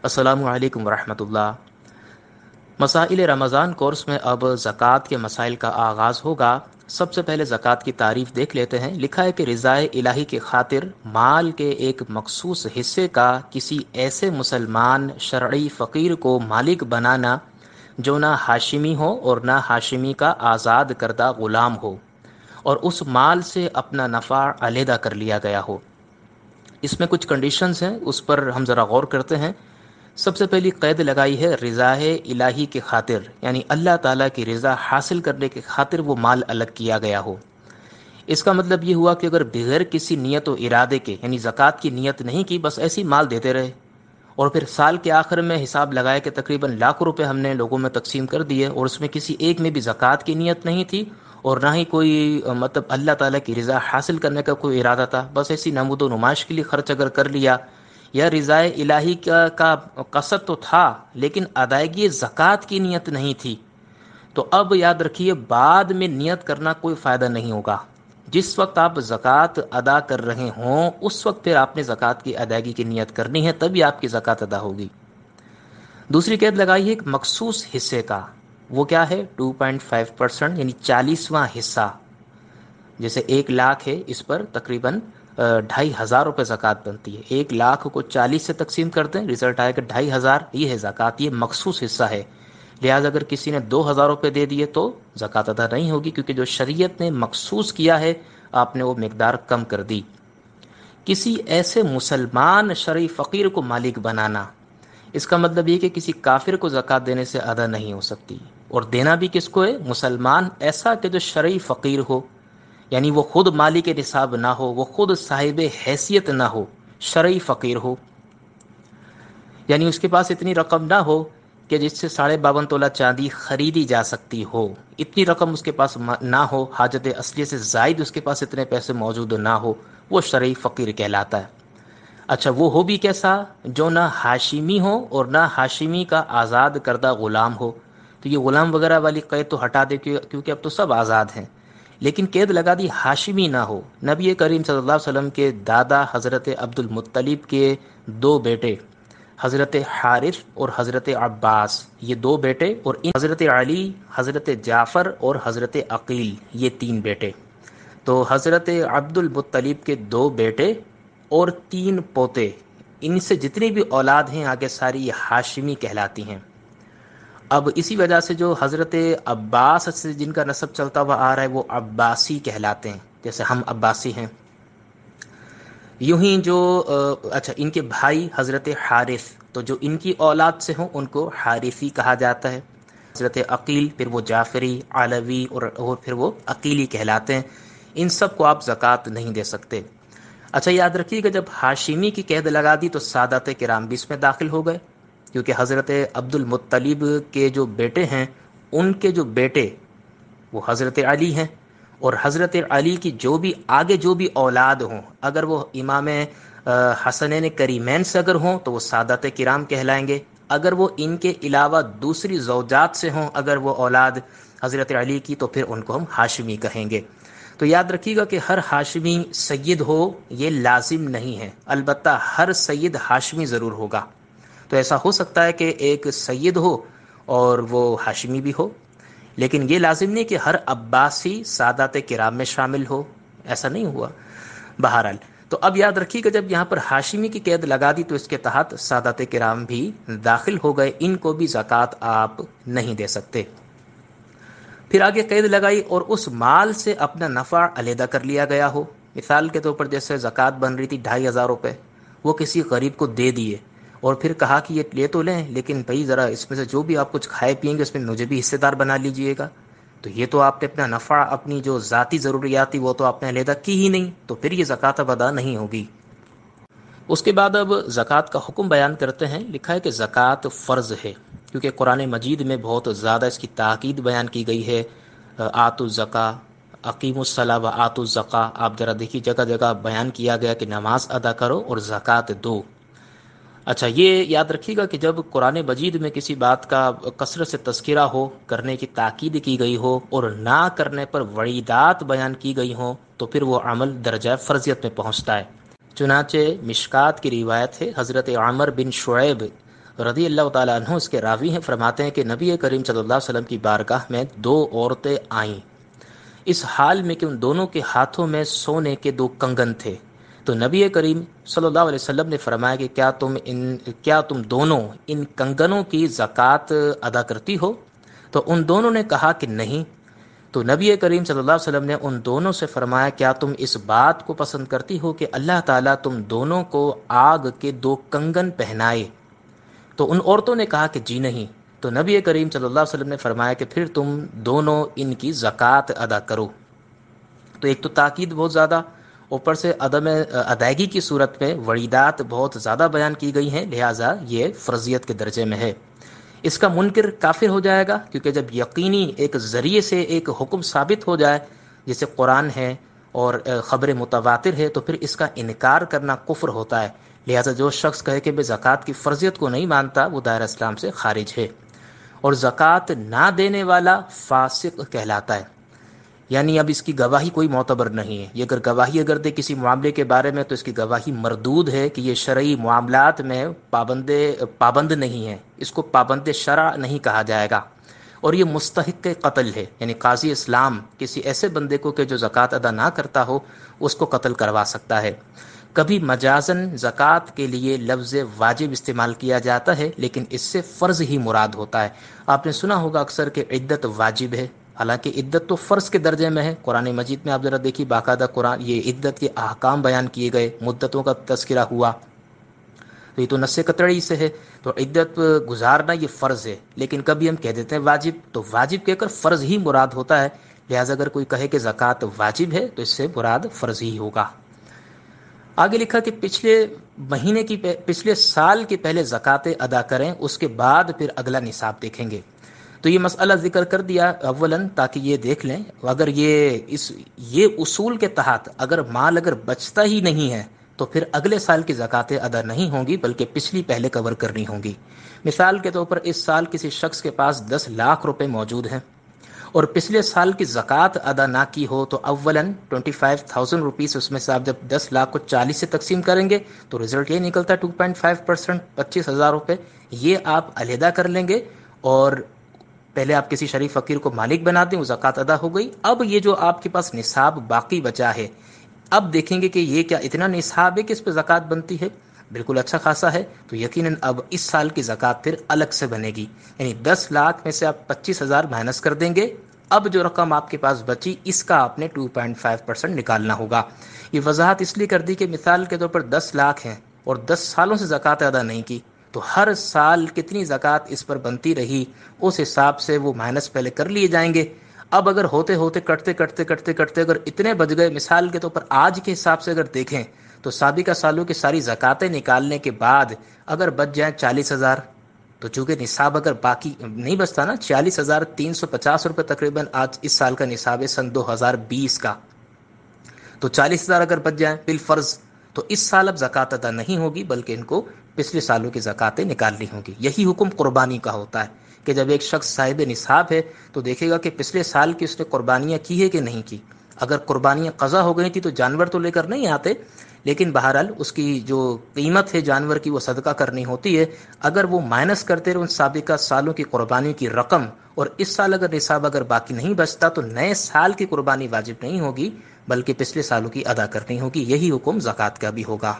السلام علیکم ورحمۃ اللہ۔ مسائل رمضان کورس میں اب زکوٰۃ کے مسائل کا آغاز ہوگا۔ سب سے پہلے زکوٰۃ کی تعریف دیکھ لیتے ہیں۔ لکھا ہے کہ رضائے الہی کی خاطر مال کے ایک مخصوص حصے کا کسی ایسے مسلمان شرعی فقیر کو مالک بنانا جو نہ ہاشمی ہو اور نہ ہاشمی کا آزاد کردہ غلام ہو، اور اس مال سے اپنا نفع علیحدہ کر لیا گیا ہو۔ اس میں کچھ کنڈیشنز ہیں، اس پر ہم ذرا غور کرتے ہیں۔ سب سے پہلی قید لگائی ہے رضائے الہی کی خاطر، یعنی اللہ تعالیٰ کی رضا حاصل کرنے کی خاطر وہ مال الگ کیا گیا ہو۔ اس کا مطلب یہ ہوا کہ اگر بغیر کسی نیت و ارادے کے، یعنی زکوٰۃ کی نیت نہیں کی، بس ایسی مال دیتے رہے، اور پھر سال کے آخر میں حساب لگائے کہ تقریباً لاکھوں روپے ہم نے لوگوں میں تقسیم کر دیے، اور اس میں کسی ایک میں بھی زکوٰۃ کی نیت نہیں تھی اور نہ ہی کوئی مطلب اللہ تعالیٰ کی رضا حاصل کرنے کا کوئی ارادہ تھا، بس ایسی نمود و نمائش کے لیے خرچ اگر کر لیا، یا رضائے الہی کا قصد تو تھا لیکن ادائیگی زکوٰۃ کی نیت نہیں تھی، تو اب یاد رکھیے بعد میں نیت کرنا کوئی فائدہ نہیں ہوگا۔ جس وقت آپ زکوٰۃ ادا کر رہے ہوں اس وقت پھر آپ نے زکوٰۃ کی ادائیگی کی نیت کرنی ہے، تبھی آپ کی زکوٰۃ ادا ہوگی۔ دوسری قید لگائی ہے ایک مخصوص حصے کا، وہ کیا ہے؟ 2.5%، یعنی 40واں حصہ۔ جیسے 1,00,000 ہے، اس پر تقریباً 2,500 روپے زکوٰۃ بنتی ہے۔ 1,00,000 کو 40 سے تقسیم کرتے ہیں، رزلٹ آئے کہ 2,500، یہ ہے زکوٰۃ، یہ مخصوص حصہ ہے۔ لہٰذا اگر کسی نے 2,000 روپے دے دیے تو زکوٰۃ ادا نہیں ہوگی، کیونکہ جو شریعت نے مخصوص کیا ہے آپ نے وہ مقدار کم کر دی۔ کسی ایسے مسلمان شرعی فقیر کو مالک بنانا، اس کا مطلب یہ کہ کسی کافر کو زکوٰۃ دینے سے ادا نہیں ہو سکتی، اور دینا بھی کس کو ہے؟ مسلمان ایسا کہ جو شرعی فقیر ہو، یعنی وہ خود مالک نصاب نہ ہو، وہ خود صاحب حیثیت نہ ہو، شرعی فقیر ہو، یعنی اس کے پاس اتنی رقم نہ ہو کہ جس سے 52.5 تولہ چاندی خریدی جا سکتی ہو، اتنی رقم اس کے پاس نہ ہو، حاجت اصلیہ سے زائد اس کے پاس اتنے پیسے موجود نہ ہو، وہ شرعی فقیر کہلاتا ہے۔ اچھا، وہ ہو بھی کیسا؟ جو نہ ہاشمی ہو اور نہ ہاشمی کا آزاد کردہ غلام ہو۔ تو یہ غلام وغیرہ والی قید تو ہٹا دے کیونکہ اب تو سب آزاد ہیں، لیکن قید لگا دی ہاشمی نہ ہو۔ نبی کریم صلی اللہ علیہ وسلم کے دادا حضرت عبد المطلب کے 2 بیٹے، حضرت حارث اور حضرت عباس، یہ 2 بیٹے، اور ان حضرت علی، حضرت جعفر اور حضرت عقیل، یہ 3 بیٹے۔ تو حضرت عبد المطلب کے 2 بیٹے اور 3 پوتے، ان سے جتنی بھی اولاد ہیں آگے ساری یہ ہاشمی کہلاتی ہیں۔ اب اسی وجہ سے جو حضرت عباس سے جن کا نسب چلتا ہوا آ رہا ہے وہ عباسی کہلاتے ہیں، جیسے ہم عباسی ہیں۔ یوں ہی جو اچھا، ان کے بھائی حضرت حارث، تو جو ان کی اولاد سے ہوں ان کو حارثی کہا جاتا ہے۔ حضرت عقیل، پھر وہ جعفری، علوی اور پھر وہ عقیلی کہلاتے ہیں۔ ان سب کو آپ زکوٰۃ نہیں دے سکتے۔ اچھا، یاد رکھیے کہ جب ہاشمی کی قید لگا دی تو سادات کرام بھی اس میں داخل ہو گئے، کیونکہ حضرت عبد المطلب کے جو بیٹے ہیں ان کے جو بیٹے وہ حضرت علی ہیں، اور حضرت علی کی جو بھی آگے جو بھی اولاد ہوں، اگر وہ امام حسنین کریمین سے اگر ہوں تو وہ سادات کرام کہلائیں گے، اگر وہ ان کے علاوہ دوسری زوجات سے ہوں اگر وہ اولاد حضرت علی کی تو پھر ان کو ہم ہاشمی کہیں گے۔ تو یاد رکھیے گا کہ ہر ہاشمی سید ہو یہ لازم نہیں ہے، البتہ ہر سید ہاشمی ضرور ہوگا۔ تو ایسا ہو سکتا ہے کہ ایک سید ہو اور وہ ہاشمی بھی ہو، لیکن یہ لازم نہیں کہ ہر عباسی سادات کرام میں شامل ہو، ایسا نہیں ہوا۔ بہرحال تو اب یاد رکھیے کہ جب یہاں پر ہاشمی کی قید لگا دی تو اس کے تحت سادات کرام بھی داخل ہو گئے، ان کو بھی زکوٰۃ آپ نہیں دے سکتے۔ پھر آگے قید لگائی اور اس مال سے اپنا نفع علیحدہ کر لیا گیا ہو۔ مثال کے طور پر جیسے زکوٰۃ بن رہی تھی 2,500 روپے، وہ کسی غریب کو دے دیے اور پھر کہا کہ یہ لے تو لیں لیکن بھائی ذرا اس میں سے جو بھی آپ کچھ کھائے پئیں گے اس میں مجھے بھی حصے دار بنا لیجئے گا۔ تو یہ تو آپ نے اپنا نفع، اپنی جو ذاتی ضروریات تھی وہ تو آپ نے علیحدہ کی ہی نہیں، تو پھر یہ زکوٰۃ اب ادا نہیں ہوگی۔ اس کے بعد اب زکوٰۃ کا حکم بیان کرتے ہیں۔ لکھا ہے کہ زکوٰۃ فرض ہے، کیونکہ قرآن مجید میں بہت زیادہ اس کی تاکید بیان کی گئی ہے۔ آتوا الزکاۃ، اقیموا الصلاۃ و آتوا الزکاۃ، آپ ذرا دیکھیے جگہ جگہ بیان کیا گیا کہ نماز ادا کرو اور زکوٰۃ دو۔ اچھا، یہ یاد رکھیے گا کہ جب قرآن مجید میں کسی بات کا کثرت سے تذکرہ ہو، کرنے کی تاکید کی گئی ہو اور نہ کرنے پر وعیدات بیان کی گئی ہوں تو پھر وہ عمل درجہ فرضیت میں پہنچتا ہے۔ چنانچہ مشکات کی روایت ہے، حضرت عمر بن شعیب رضی اللہ تعالیٰ عنہ اس کے راوی ہیں، فرماتے ہیں کہ نبی کریم صلی اللہ علیہ وسلم کی بارگاہ میں 2 عورتیں آئیں، اس حال میں کہ ان دونوں کے ہاتھوں میں سونے کے 2 کنگن تھے۔ تو نبی کریم صلی اللہ علیہ وسلم نے فرمایا کہ کیا تم دونوں ان کنگنوں کی زکوٰۃ ادا کرتی ہو؟ تو ان دونوں نے کہا کہ نہیں۔ تو نبی کریم صلی اللہ علیہ وسلم نے ان دونوں سے فرمایا، کیا تم اس بات کو پسند کرتی ہو کہ اللہ تعالیٰ تم دونوں کو آگ کے 2 کنگن پہنائے؟ تو ان عورتوں نے کہا کہ جی نہیں۔ تو نبی کریم صلی اللہ علیہ وسلم نے فرمایا کہ پھر تم دونوں ان کی زکوٰۃ ادا کرو۔ تو ایک تو تاکید بہت زیادہ، اوپر سے عدم ادائیگی کی صورت میں وعیدات بہت زیادہ بیان کی گئی ہیں، لہٰذا یہ فرضیت کے درجے میں ہے۔ اس کا منکر کافر ہو جائے گا، کیونکہ جب یقینی ایک ذریعے سے ایک حکم ثابت ہو جائے، جیسے قرآن ہے اور خبر متواتر ہے، تو پھر اس کا انکار کرنا کفر ہوتا ہے۔ لہٰذا جو شخص کہے کہ میں زکوٰۃ کی فرضیت کو نہیں مانتا، وہ دائرہ اسلام سے خارج ہے، اور زکوٰۃ نہ دینے والا فاسق کہلاتا ہے، یعنی اب اس کی گواہی کوئی معتبر نہیں ہے۔ یہ اگر گواہی دے کسی معاملے کے بارے میں، تو اس کی گواہی مردود ہے کہ یہ شرعی معاملات میں پابند نہیں ہے، اس کو پابند شرع نہیں کہا جائے گا، اور یہ مستحق قتل ہے، یعنی قاضی اسلام کسی ایسے بندے کو کہ جو زکوٰۃ ادا نہ کرتا ہو، اس کو قتل کروا سکتا ہے۔ کبھی مجازن زکوٰۃ کے لیے لفظ واجب استعمال کیا جاتا ہے، لیکن اس سے فرض ہی مراد ہوتا ہے۔ آپ نے سنا ہوگا اکثر کہ عدت واجب ہے، حالانکہ عدت تو فرض کے درجے میں ہے۔ قرآن مجید میں آپ ذرا دیکھیے، باقاعدہ قرآن یہ عدت کے احکام بیان کیے گئے، مدتوں کا تذکرہ ہوا، تو یہ تو نص قطعی سے ہے۔ تو عدت گزارنا یہ فرض ہے، لیکن کبھی ہم کہہ دیتے ہیں واجب، تو واجب کہہ کر فرض ہی مراد ہوتا ہے، لہٰذا اگر کوئی کہے کہ زکوٰۃ واجب ہے تو اس سے مراد فرض ہی ہوگا۔ آگے لکھا کہ پچھلے سال کے پہلے زکوٰۃ ادا کریں، اس کے بعد پھر اگلا نصاب دیکھیں گے۔ تو یہ مسئلہ ذکر کر دیا اولاً تاکہ یہ دیکھ لیں، اگر یہ اصول کے تحت اگر مال بچتا ہی نہیں ہے تو پھر اگلے سال کی زکوٰۃیں ادا نہیں ہوں گی، بلکہ پچھلی پہلے کور کرنی ہوں گی۔ مثال کے طور پر اس سال کسی شخص کے پاس 10 لاکھ روپے موجود ہیں اور پچھلے سال کی زکوٰۃ ادا نہ کی ہو، تو اولاً 25,000 روپیز، اس میں سے آپ جب 10 لاکھ کو 40 سے تقسیم کریں گے تو رزلٹ یہ نکلتا ہے 2.5%، 25,000 روپے یہ آپ علیحدہ کر لیں گے، اور پہلے آپ کسی شریف فقیر کو مالک بنا دیں، وہ زکوٰۃ ادا ہو گئی۔ اب یہ جو آپ کے پاس نصاب باقی بچا ہے، اب دیکھیں گے کہ یہ کیا اتنا نصاب ہے کہ اس پہ زکوٰۃ بنتی ہے؟ بالکل اچھا خاصا ہے، تو یقیناً اب اس سال کی زکوٰۃ پھر الگ سے بنے گی، یعنی 10 لاکھ میں سے آپ 25,000 مائنس کر دیں گے، اب جو رقم آپ کے پاس بچی اس کا آپ نے 2.5% نکالنا ہوگا۔ یہ وضاحت اس لیے کر دی کہ مثال کے طور پر 10 لاکھ ہیں اور 10 سالوں سے زکوٰۃ ادا نہیں کی، تو ہر سال کتنی زکوٰۃ اس پر بنتی رہی، اس حساب سے وہ مائنس پہلے کر لیے جائیں گے۔ اب اگر ہوتے ہوتے کٹتے اگر اتنے بچ گئے، مثال کے طور پر آج کے حساب سے اگر دیکھیں تو سابقہ سالوں کی ساری زکوٰتیں نکالنے کے بعد اگر بچ جائیں 40,000، تو چونکہ نصاب اگر باقی نہیں بچتا نا، 40,350 روپے تقریباً آج اس سال کا نصاب ہے سن 2020 کا، تو 40,000 اگر بچ جائیں بالفرض، تو اس سال اب زکوٰۃ ادا نہیں ہوگی، بلکہ ان کو پچھلے سالوں کی زکوٰتیں نکالنی ہوں گی۔ یہی حکم قربانی کا ہوتا ہے کہ جب ایک شخص صاحب نصاب ہے تو دیکھے گا کہ پچھلے سال کی اس نے قربانیاں کی ہے کہ نہیں کی۔ اگر قربانیاں قضا ہو گئی تھی تو جانور تو لے کر نہیں آتے، لیکن بہرحال اس کی جو قیمت ہے جانور کی وہ صدقہ کرنی ہوتی ہے۔ اگر وہ مائنس کرتے رہے ان سابقہ سالوں کی قربانی کی رقم، اور اس سال اگر نصاب اگر باقی نہیں بچتا، تو نئے سال کی قربانی واجب نہیں ہوگی، بلکہ پچھلے سالوں کی ادا کرنی ہوگی۔ یہی حکم زکوٰۃ کا بھی ہوگا۔